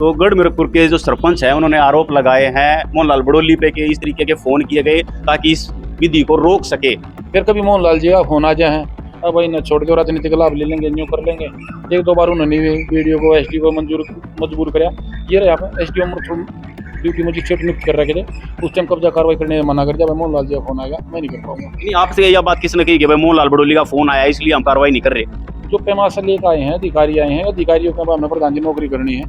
तो गढ़मुखपुर के जो सरपंच है उन्होंने आरोप लगाए हैं मोहनलाल बड़ोली पे कि इस तरीके के फोन किए गए ताकि इस विधि को रोक सके। फिर कभी मोहनलाल जी का फोन आ जाए, अब भाई न छोड़ के राजनीतिक लाभ ले लेंगे, न्यू कर लेंगे। एक दो बार उन्होंने वीडियो को एसडीओ को मजबूर कराया। ये रहे आप एसडीओ ड्यूटी मजिस्ट्रेट नियुक्त कर रखे थे, उस टाइम कब्जा कार्रवाई करने में मना कर दिया। भाई मोहनलाल जी का फोन आएगा, मैं नहीं कर पाऊंगा। नहीं, आपसे यह बात किसने कही कि भाई मोहनलाल बड़ोली का फोन आया इसलिए हम कार्रवाई नहीं कर रहे? जो पैमा से लेकर आए हैं अधिकारी आए हैं, अधिकारियों के हमें प्रधान जी नौकरी करनी है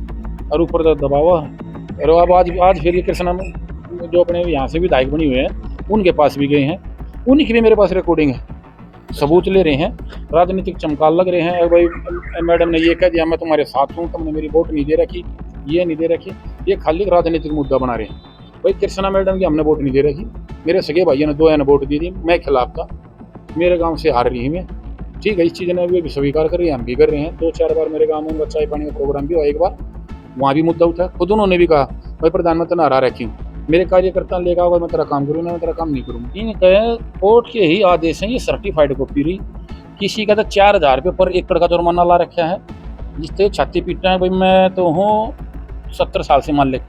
और ऊपर तो दबाव है। और अब आज फिर ये कृष्णा जो अपने यहाँ से विधायक बनी हुए हैं उनके पास भी गए हैं, उन्हीं की भी मेरे पास रिकॉर्डिंग है, सबूत ले रहे हैं, राजनीतिक चमकाल लग रहे हैं। भाई मैडम ने ये कह दिया मैं तुम्हारे साथ हूँ, तुमने मेरी वोट नहीं दे रखी, ये नहीं दे रखी, ये खाली राजनीतिक मुद्दा बना रहे हैं। भाई कृष्णा मैडम की हमने वोट नहीं दे रखी, मेरे सगे भाइयों ने 2 ने वोट दी थी, मैं खिलाफ था, मेरे गाँव से हार रही मैं, ठीक है। इस चीज़ ने भी स्वीकार कर रही है, हम भी कर रहे हैं। 2-4 बार मेरे गाँव में उनका चाय पानी का प्रोग्राम भी हुआ, एक बार वहाँ भी मुद्दा उठा, खुद उन्होंने भी कहा भाई प्रधानमंत्री ने हरा रखी हूँ, मेरे कार्यकर्ता लेगा होगा मैं तेरा काम करूँगा, मैं तेरा काम नहीं करूँगा। इनके कोर्ट के ही आदेश हैं, ये सर्टिफाइड कॉपी रही। किसी का तो 4,000 रुपये पर एकड़ का जुर्माना ला रखा है, जिससे छाती पीटना है। भाई मैं तो हूँ 70 साल से मालिक,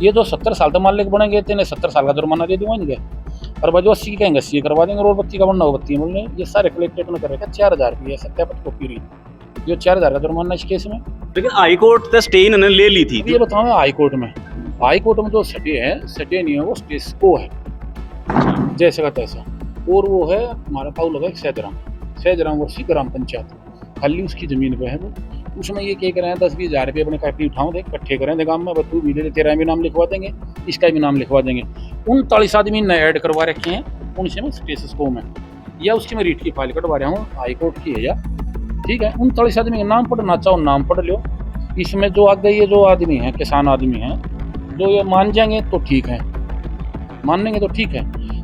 ये जो 70 साल तक मालिक बनेंगे तो इन्हें 70 साल का जुर्माना दे दूंगा इनके, और भाई जो 80 कहेंगे 80 करवा देंगे, और 32 का बनना हो 32 बोल रहे। ये सारे कलेक्ट्रेट ने कर रखा 4,000 रुपये सत्यापित कॉपी रही, ये 4,000 का जुर्माना इस केस में। लेकिन हाईकोर्ट से स्टे इन्होंने ले ली थी। ये बताओ हाईकोर्ट में जो सटे नहीं है वो स्टेस को है जैसे का तैसा, और वो है हमारा पाऊ लगा सहजराम वर्षी ग्राम पंचायत, खाली उसकी जमीन पे है वो। उसमें ये क्या करें 10-20 हज़ार रुपये अपने कापी उठाओ दे इकट्ठे करें दे गाँव में, तू भी दे, तेरा भी नाम लिखवा देंगे, इसका भी नाम लिखवा देंगे। 39 आदमी नए ऐड करवा रखे हैं, उनसे मैं स्टेटस को में या उसकी मैं रीट की फाइल कटवा रहा हूँ, हाईकोर्ट की है या ठीक है। 39 आदमी का नाम पढ़ना चाहो नाम पढ़ लो। इसमें जो आगे ये जो आदमी हैं किसान आदमी हैं, जो ये मान जाएंगे तो ठीक है, मान लेंगे तो ठीक है,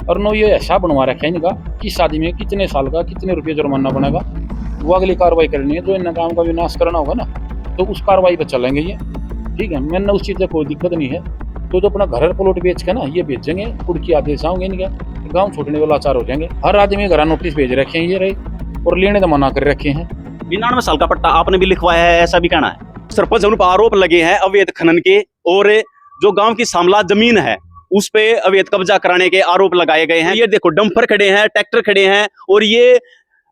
और नो ये ऐसा बनवा रखा है इनका किस आदमी में कितने साल का कितने रुपये जुर्माना बनेगा, वो अगली कार्रवाई करनी है। जो इन काम का विनाश करना होगा ना तो उस कार्रवाई पर चलेंगे ये, ठीक है। मैंने उस चीज़ से कोई दिक्कत नहीं है। तो जो अपना घर प्लॉट बेच के ना ये बेचेंगे, कुड़की आदेश आएंगे इनके, गाँव छोड़ने वाला लाचार हो जाएंगे। हर आदमी घर नोटिस भेज रखे हैं ये रहे, और लेने तो मना कर रखे हैं। 99 साल का पट्टा आपने भी लिखवाया है, ऐसा भी कहना है। सरपंच उन पर आरोप लगे हैं अवैध खनन के, और जो गांव की सामला जमीन है उस पे अवैध कब्जा कराने के आरोप लगाए गए हैं। ये देखो डंपर खड़े हैं, ट्रैक्टर खड़े हैं, और ये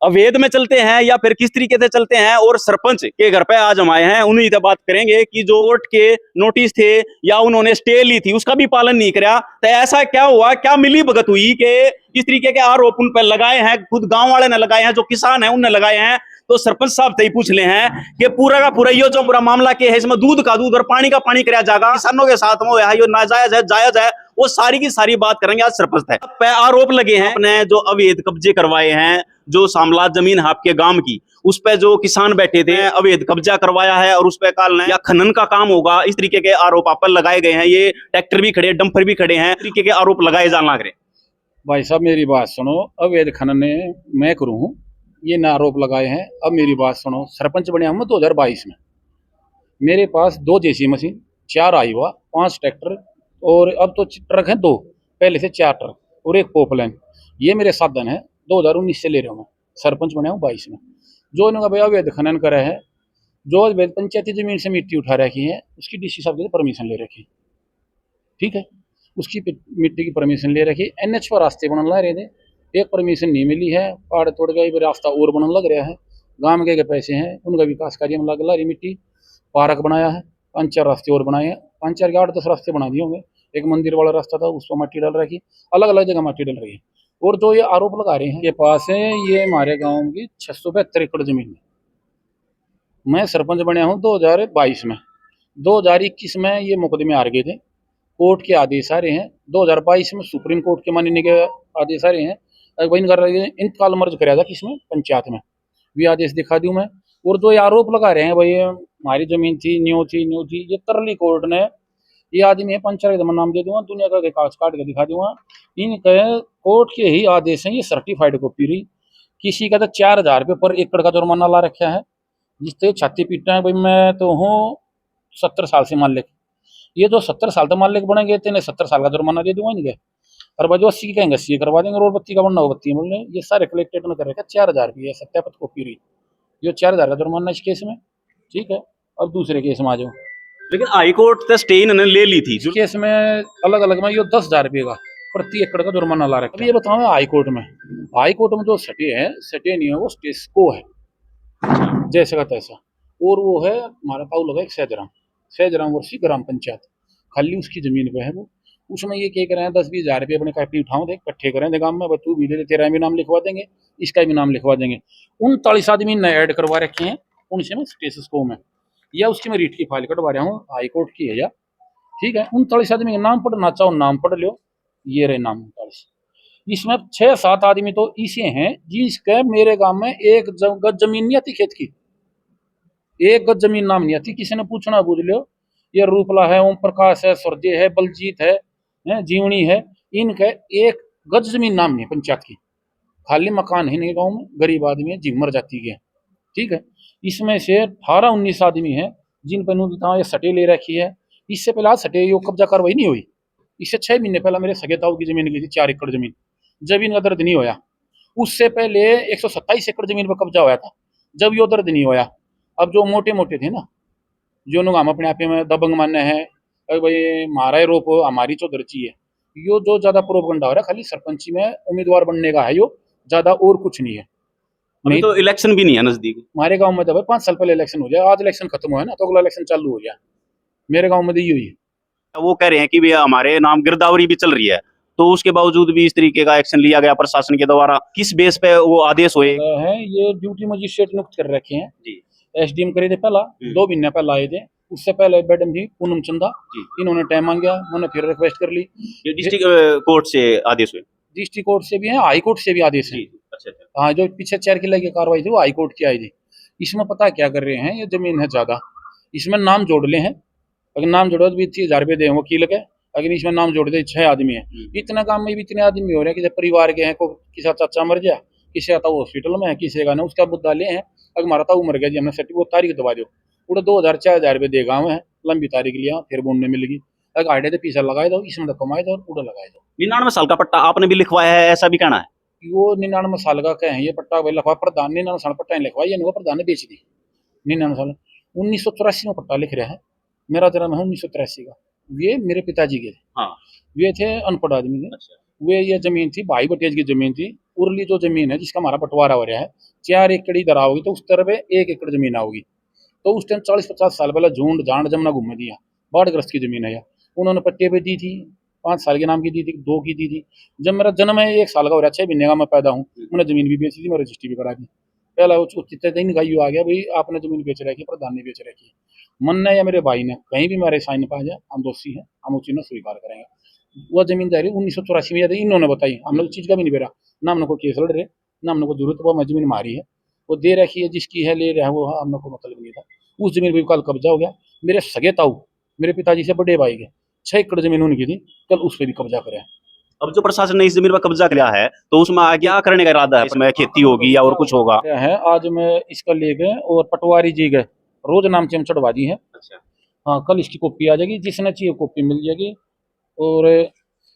अवैध में चलते हैं या फिर किस तरीके से चलते हैं। और सरपंच के घर पे आज हम आए हैं, उन्हीं से बात करेंगे कि जो कोर्ट के नोटिस थे या उन्होंने स्टे ली थी उसका भी पालन नहीं किया, तो ऐसा क्या हुआ, क्या मिली भगत हुई कि इस तरीके के आरोप उन पर लगाए हैं। खुद गांव वाले ने लगाए हैं, जो किसान है उनने लगाए हैं। तो सरपंच साहब से ही पूछ ले हैं कि पूरा का पूरा ये जो पूरा मामला के है इसमें दूध का दूध और पानी का पानी कराया जाएगा, किसानों के साथ में है, ये नाजायज है जायज है, वो सारी की सारी बात करेंगे आज सरपंच है। पे आरोप लगे हैं अपने जो अवैध कब्जे करवाए हैं, जो सामला जमीन है आपके गांव की, उस पे जो किसान बैठे थे अवैध कब्जा करवाया है, और उस पे काल या खनन का काम होगा, इस तरीके के आरोप आप पर लगाए गए हैं। ये ट्रैक्टर भी खड़े, डंपर भी खड़े हैं, इस तरीके के आरोप लगाए जाना लग रहे। भाई साहब मेरी बात सुनो, अवैध खनन मैं करूँ हूँ, ये ना आरोप लगाए हैं। अब मेरी बात सुनो, सरपंच बने हम 2022 में, मेरे पास 2 जेसी मशीन, 4 आईवा, 5 ट्रैक्टर, और अब तो ट्रक हैं 2, पहले से 4 ट्रक और 1 पोपलाइन, ये मेरे साधन है। 2019 से ले रहा हूँ, सरपंच बने हूँ 22 में। जो इन्होंने भैया अवैध खनन करा है, जो अवैध पंचायती जमीन से मिट्टी उठा रखी है, उसकी डीसी साहब से परमिशन ले रखी, ठीक है, उसकी मिट्टी की परमिशन ले रखी। NH पर रास्ते बनने लग रहे थे, एक परमिशन नहीं मिली है, पहाड़ तोड़ गए, रास्ता और बनने लग रहा है। गांव के पैसे हैं, उनका विकास कार्य में लग रही मिट्टी, पार्क बनाया है, 5-4 रास्ते और बनाए हैं, 5-4 के 8-10 रास्ते बना दिए होंगे। एक मंदिर वाला रास्ता था, उस पर मट्टी डाल रखी, अलग अलग जगह मट्टी डल रही है। और जो ये आरोप लगा रहे हैं के पास है, ये हमारे गाँव की 672 एकड़ जमीन है। मैं सरपंच बना हूँ 2022 में, 2021 में ये मुकदमे हार गए थे, कोर्ट के आदेश आ रहे हैं। 2022 में सुप्रीम कोर्ट के मानने के आदेश आ रहे हैं, वही कर रहे हैं, इंतकाल मर्ज कराया था किसमें, पंचायत में, भी आदेश दिखा दूं मैं। और जो ये आरोप लगा रहे हैं भाई हमारी जमीन थी, न्यू थी, ये तरली कोर्ट ने, ये आदमी है 5-4 का नाम दे दूंगा, दुनिया का कागज काट के दिखा दूंगा। इनके कोर्ट के ही आदेश हैं, ये सर्टिफाइड कॉपी रही। किसी का तो 4,000 रुपये पर एकड़ का जुर्माना ला रखा है, जिससे छाती पीटना है। भाई मैं तो हूँ 70 साल से मालिक, ये जो 70 साल तक मालिक बनेंगे तो इन्हें 70 साल का जुर्माना दे दूंगा इनके, और भाई जो 80 कहेंगे 80 करवा देंगे, और 32 का बनना हो 32 बोल रहे। ये सारे कलेक्ट्रेट ने कर रखा 4,000 रुपये सत्यापित कॉपी रही, ये 4,000 का जुर्माना इस केस में, ठीक है। अब दूसरे केस में आ जाओ। लेकिन हाई कोर्ट से स्टे इन्होंने ले ली थी। इस केस में अलग अलग में ये 10,000 रुपये का प्रति एकड़ का जुर्माना ला रखा है। अब ये बताओ हाई कोर्ट में जो सटे नहीं है वो स्टेस को है जैसे का तैसा, और वो है हमारा ताऊ लगा एक सहजराम वर्षी ग्राम पंचायत, खाली उसकी जमीन पे है वो। उसमें ये क्या करें 10-20 हज़ार रुपये अपने कापी उठाओ दे इकट्ठे करें दे गाँव में, तू भी दे, तेरा भी नाम लिखवा देंगे, इसका भी नाम लिखवा देंगे। 39 आदमी नए ऐड करवा रखे हैं, उनसे मैं स्टेटस को में या उसकी मैं रीट की फाइल कटवा रहा हूँ, हाई कोर्ट की है या ठीक है। 39 आदमी के नाम पढ़ना चाहो नाम पढ़ लो, ये रहे नाम 39। इसमें 6-7 आदमी तो ऐसे हैं जिसके मेरे गांव में एक गज जमीन नहीं आती, खेत की एक गज जमीन नाम नहीं आती। किसी ने पूछना पूछ लो, ये रूपला है, ओम प्रकाश है, सुरजे है, बलजीत है, जीवनी है, इनके एक गज जमीन नाम नहीं है पंचायत की। खाली मकान है नहीं गाँव में, गरीब आदमी है, जिम्मर जाति के, ठीक है। इसमें से 18-19 आदमी हैं जिन पर ये सटे ले रखी है। इससे पहले आज सटे यो कब्जा कार्रवाई नहीं हुई। इससे 6 महीने पहले मेरे सगे ताऊ की जमीन गई थी 4 एकड़ जमीन, जब इनका दर्द नहीं होया। उससे पहले 127 एकड़ जमीन पर कब्जा होया था, जब यो दर्द नहीं होया। अब जो मोटे मोटे थे ना, जो लोग हम अपने आप में दबंग माने हैं, अरे भाई हमारा रोप हमारी चौधरची है, यो जो ज्यादा प्रोपगंडा हो रहा है खाली सरपंची में उम्मीदवार बनने का है, यो ज्यादा और कुछ नहीं है। अभी तो इलेक्शन भी नहीं है नजदीक। हमारे गांव में तो भाई 5 साल पहले इलेक्शन हो जाए, आज इलेक्शन खत्म हुआ है ना तो अगला इलेक्शन चालू हो गया। मेरे गांव में तो ये हुई है। वो कह रहे हैं कि भैया हमारे नाम गिरदावरी भी चल रही है, तो उसके बावजूद भी इस तरीके का एक्शन लिया गया प्रशासन के द्वारा। किस बेस पे वो आदेश हुए है? ये ड्यूटी मजिस्ट्रेट नियुक्त कर रखे हैं जी। एसडीएम करे थे पहला, 2 महीने पहले आए थे। उससे पहले मैडम थी पूनम चंदा, इन्होंने टाइम मांगा, मैंने फिर रिक्वेस्ट कर ली। ये डिस्ट्रिक्ट कोर्ट से आदेश हुए? डिस्ट्रिक्ट कोर्ट से भी है, हाई कोर्ट से भी आदेश है। अच्छा। हाँ, जो पीछे 4 किले की कार्रवाई थी वो हाई कोर्ट की आई थी। इसमें पता क्या कर रहे हैं, ये जमीन है ज्यादा, इसमें नाम जोड़ ले हैं, अगर नाम जोड़ो तो 20,000 रुपये दे वकील के, अगर इसमें नाम जोड़ दे 6 आदमी है। इतना काम में भी इतने आदमी हो रहे हैं कि परिवार के हैं, को किसी का चाचा मर गया, किसी का हॉस्पिटल में है, किसी का ना उसका बुद्धा ले हैं, अगर हमारा ताऊ मर गया जी, हमने सर्टिफिकेट तारीख दबा दो, पूरे 2,000-4,000 रुपये दे गाँव है, लंबी तारीख लिया फिर बोलने मिलेगी, अगर आइडिया तो पीछा लगाए दो, इसमें तो कमाए दो और पूरा लगाए दो। 99 साल का पट्टा आपने भी लिखवाया है, ऐसा भी कहना है? वो 99 साल का कहे हैं ये पट्टा लिखवा, प्रधान 99 साल पट्टा लिखवाई, ये प्रधान ने बेच दी 99 साल। 1984 में पट्टा लिख रहा है, मेरा जन्म है 1983 का। वे मेरे पिताजी के थे। हाँ। वे थे अनपढ़ आदमी थे। अच्छा। वे ये जमीन थी भाई बटेज की जमीन थी, उर्ली जो जमीन है जिसका हमारा बंटवारा हो रहा है, 4 एकड़ इधर आओगी तो उस तरफ 1 एकड़ जमीन आओगी। तो उस टाइम 40-50 साल पहले झूंड झांड जमना घूमने दिया, बाढ़ग्रस्त की जमीन है, उन्होंने पट्टे पे दी थी, 5 साल के नाम की दी थी, 2 की दी थी। जब मेरा जन्म है 1 साल का हो रहा है, 6 महीने का मैं पैदा हूँ, उन्होंने जमीन भी बेची थी, मैं रजिस्ट्री भी करा दी। पहला चित्ते दिन का आ गया भाई आपने जमीन बेच रखी, प्रधान ने बेच रखी है, मन ने या मेरे भाई ने कहीं भी मेरे साइन पा जाए, हम दोषी हैं, हम उस चीज में स्वीकार करेंगे। वो जमीनदारी 1984 में इन्होंने बताई, हमने उस चीज का भी नहीं बेरा ना, हमने को केस लड़ रहे ना, हमने को जरूरत वो मैं जमीन मारी है, वो दे रखी है, जिसकी है ले रहा है वो, हमने को मतलब नहीं था। उस जमीन पर कल कब्जा हो गया। मेरे सगे ताऊ मेरे पिताजी से बड़े भाई के 6 एकड़ जमीन उनकी थी, कल उस पर भी कब्जा करे। अब जो प्रशासन ने इस जमीन पर कब्जा किया है तो उसमें क्या करने का इरादा है? इसमें खेती होगी या और कुछ होगा? है आज मैं इसका ले गए और पटवारी जी गए, रोज नाम से हम चढ़वा दी है। अच्छा। हाँ, कल इसकी कॉपी आ जाएगी, जिसने चाहिए कॉपी मिल जाएगी। और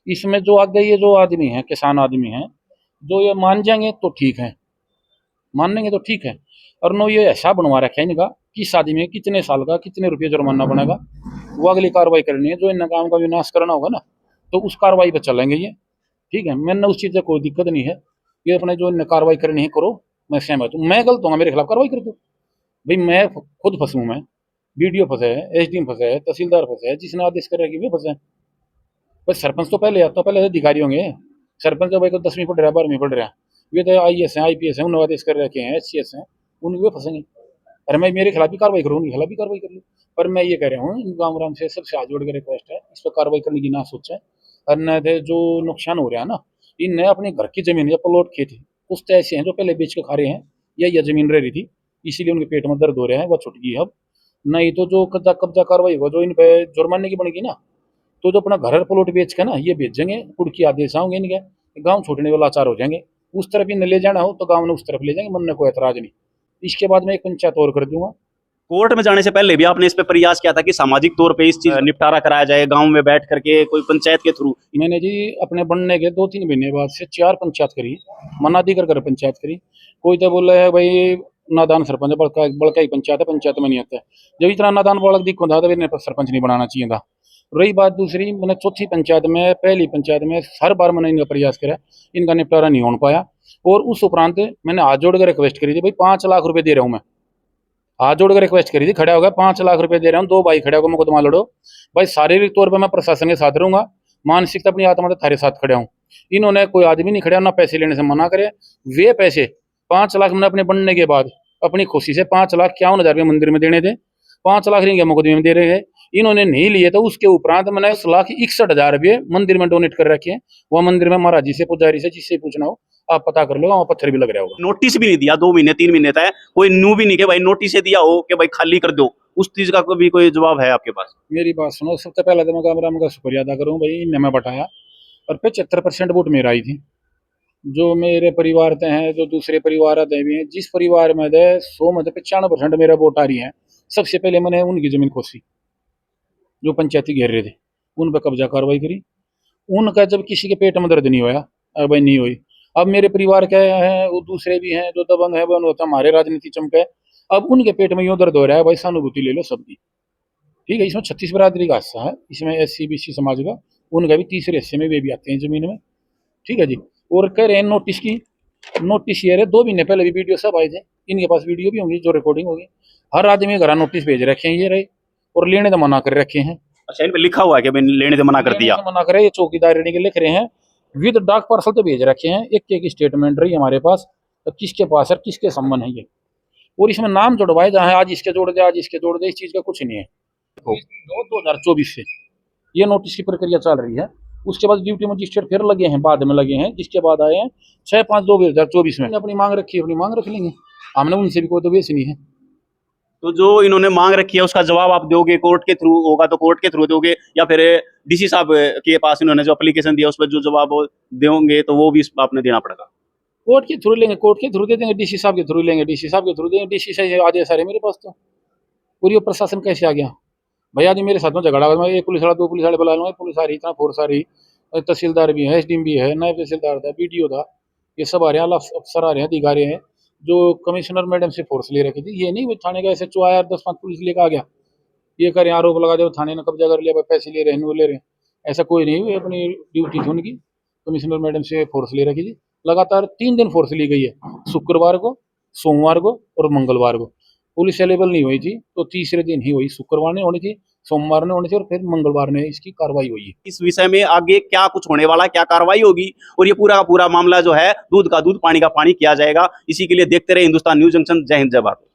इसमें जो आगे ये जो आदमी है, किसान आदमी है, जो ये मान जाएंगे तो ठीक है, मान लेंगे तो ठीक है, और नो ये ऐसा बनवा रखा है इनका किस आदमी में कितने साल का कितने रुपये जुर्माना बनेगा, वो अगली कार्रवाई करनी है। जो इन काम का विनाश करना होगा ना तो उस कार्रवाई पर चलेंगे ये, ठीक है। मैंने उस चीज़ से कोई दिक्कत नहीं है, ये अपने जो कार्रवाई करनी है करो, मैं सहमत हूँ। मैं गलत हूँ, मेरे खिलाफ कार्रवाई कर दो भाई, मैं खुद फंसूँ, मैं बीडीओ फंसे है, एसडीएम फंसे है, तहसीलदार फंसे है, जिसने आदेश कर रहे वे फंसे हैं। बस सरपंच तो पहले आता, पहले अधिकारी होंगे। सरपंच तो भाई को 10वीं पढ़ रहा है, 12वीं पढ़ रहा है, वे तो IAS हैं, IPS हैं, उन्होंने आदेश कर रखे हैं, SCS हैं, उन वे फंसेंगे। अरे मैं मेरे खिलाफ भी कार्रवाई करूँ, उनके खिलाफ भी कार्रवाई कर लूँ, पर मैं ये कह रहा हूँ गाँव राम से सबसे हाथ जोड़ के रिक्वेस्ट है, इस पर कार्रवाई करने की ना सोचें। और न जो नुकसान हो रहा है ना, इन अपने घर की जमीन या प्लॉट खेत कुछ तो ऐसे हैं जो पहले बेच के खा रहे हैं, या यह जमीन रह रही थी इसीलिए उनके पेट में दर्द हो रहा है, वह छुट गई अब। नहीं तो जो कब्जा कार्रवाई होगा, जो इन पे जुर्माने की बनेगी ना, तो जो अपना घर प्लॉट बेच के ना ये बेचेंगे, कुड़की आदेश आओगे इनके, गाँव छोड़ने वाला लाचार हो जाएंगे। उस तरफ ही न ले जाना हो तो गाँव ने उस तरफ ले जाएंगे, मन में कोई एतराज नहीं। इसके बाद मैं एक पंचायत और कर दूंगा। कोर्ट में जाने से पहले भी आपने इस पे प्रयास किया था कि सामाजिक तौर पे इस चीज निपटारा कराया जाए, गांव में बैठ करके कोई पंचायत के थ्रू? मैंने जी अपने बनने के 2-3 महीने बाद से 4 पंचायत करी, मनादी कर पंचायत करी। कोई तो बोले है भाई नादान सरपंच है, बड़का ही पंचायत है, पंचायत में नहीं आता है। जब इतना नादान बालक दिखो था तो इन्हें सरपंच नहीं बनाना चाहिए था। रही बात दूसरी, मैंने चौथी पंचायत में, पहली पंचायत में हर बार मैंने इनका प्रयास करा, इनका निपटारा नहीं हो पाया। और उस उपरांत मैंने हाथ जोड़ कर रिक्वेस्ट करी थी, भाई 5 लाख रुपए दे रहा हूँ मैं, हाथ जोड़ कर रिक्वेस्ट करी थी, खड़ा होगा 5 लाख रुपए दे रहा हूँ, 2 भाई खड़े होकर मुकदमा लड़ो। भाई शारीरिक तौर पर मैं प्रशासन के साथ रहूंगा, मानसिकता अपनी आत्मा तो थारे साथ खड़ा हूँ। इन्होंने कोई आदमी नहीं खड़ा, ना पैसे लेने से मना करे। वे पैसे 5 लाख मैंने अपने बनने के बाद अपनी खुशी से 5,51,000 रुपये मंदिर में देने थे, 5 लाख नहीं मुकदमे में दे रहे हैं। इन्होंने नहीं लिए तो उसके उपरांत मैंने 1,61,000 रुपये मंदिर में डोनेट कर रखे हैं। वह मंदिर में महाराज जी से, पुजारी से, जिससे पूछना हो आप पता कर लो, वहाँ पत्थर भी लग रहा होगा। नोटिस भी नहीं दिया, 2 महीने 3 महीने तक कोई न्यू भी नहीं कि भाई नोटिस दिया हो कि भाई खाली कर दो, उस चीज का भी कोई जवाब है आपके पास? मेरी बात सुनो, सबसे पहले तो मैं कैमरा का शुक्रिया अदा करूँ भाई, इनने मैं बताया। और 75% वोट मेरा आई थी। जो मेरे परिवार ते हैं, जो दूसरे परिवार आते भी हैं, जिस परिवार में 100 में 95% मेरा वोट आ रही है। सबसे पहले मैंने उनकी जमीन खोसी, जो पंचायती घेर रहे थे, उन पर कब्जा कार्रवाई करी। उनका जब किसी के पेट में दर्द नहीं होया, अब भाई नहीं हुई। अब मेरे परिवार के हैं, वो दूसरे भी हैं जो दबंग है, वो होता हमारे राजनीति चमके, अब उनके पेट में यूं दर्द हो रहा है, भाई सहानुभूति ले लो सबकी। ठीक है, इसमें 36 बरादरी का हिस्सा है, इसमें SC BC समाज का, उनका भी तीसरे हिस्से में वे भी आते हैं जमीन में। ठीक है जी। और कह रहे हैं नोटिस की, नोटिस ये है 2 महीने पहले भी वीडियो सब आए थे, इनके पास वीडियो भी होंगी जो रिकॉर्डिंग होगी। हर आदमी घर नोटिस भेज रखे हैं ये रहे, और लेने तो मना कर रखे हैं। अच्छा, इन पे लिखा हुआ है कि भाई लेने से मना कर दिया? मना करे, ये चौकीदार के लिख रहे हैं, विद डाक पार्सल तो भेज रखे हैं। एक स्टेटमेंट रही हमारे पास, तो किसके पास है, किसके संबंध है ये। और इसमें नाम जुड़वाए जहाँ आज इसके जोड़ दे, आज इसके जोड़ दे, इस चीज का कुछ नहीं है। 2024 से ये नोटिस की प्रक्रिया चल रही है। उसके बाद ड्यूटी मजिस्ट्रेट फिर लगे हैं, बाद में लगे हैं, जिसके बाद आए हैं 6/5/2024 में। अपनी मांग रखी है, अपनी मांग रख लेंगे, हमने उनसे भी कोई तो वेस नहीं है। तो जो इन्होंने मांग रखी है उसका जवाब आप दोगे? कोर्ट के थ्रू होगा तो कोर्ट के थ्रू दोगे, या फिर DC साहब के पास इन्होंने जो एप्लीकेशन दिया उस पर जो जवाब दोगे तो वो भी आपने देना पड़ेगा? कोर्ट के थ्रू लेंगे, कोर्ट के थ्रू दे देंगे, DC साहब के थ्रू लेंगे, DC साहब के थ्रू देंगे। DC से आदेश आ रहे मेरे पास, तो पूरी प्रशासन कैसे आ गया भैया जी मेरे साथ में झगड़ा हुआ। मैं 1 पुलिस वाला 2 पुलिस वाले बुला लूंगा, पुलिस आ रही, इतना फोर्स आ रही, तहसीलदार भी है, SDM भी है, नायब तहसीलदार था, BDO था, ये सब आ रहे हैं, अफसर आ रहे हैं, अधिकारी हैं। जो कमिश्नर मैडम से फोर्स ले रखी थी, ये नहीं थाने का SHO आया 10-5 पुलिस लेकर आ गया, ये करें आरोप लगा दे थाने ने कब्जा कर लिया, पैसे ले रहे हैं, ले रहे हैं। ऐसा कोई नहीं, हुई अपनी ड्यूटी थी उनकी, कमिश्नर मैडम से फोर्स ले रखी थी। लगातार 3 दिन फोर्स ली गई है, शुक्रवार को, सोमवार को और मंगलवार को। पुलिस अवेलेबल नहीं हुई थी तो तीसरे दिन ही हुई, शुक्रवार ने होनी थी, सोमवार ने होनी थी, और फिर मंगलवार ने इसकी कार्रवाई हुई है। इस विषय में आगे क्या कुछ होने वाला, क्या कार्रवाई होगी, और ये पूरा का पूरा मामला जो है दूध का दूध पानी का पानी किया जाएगा, इसी के लिए देखते रहे हिंदुस्तान न्यूज़ जंक्शन। जय हिंद, जय भारत।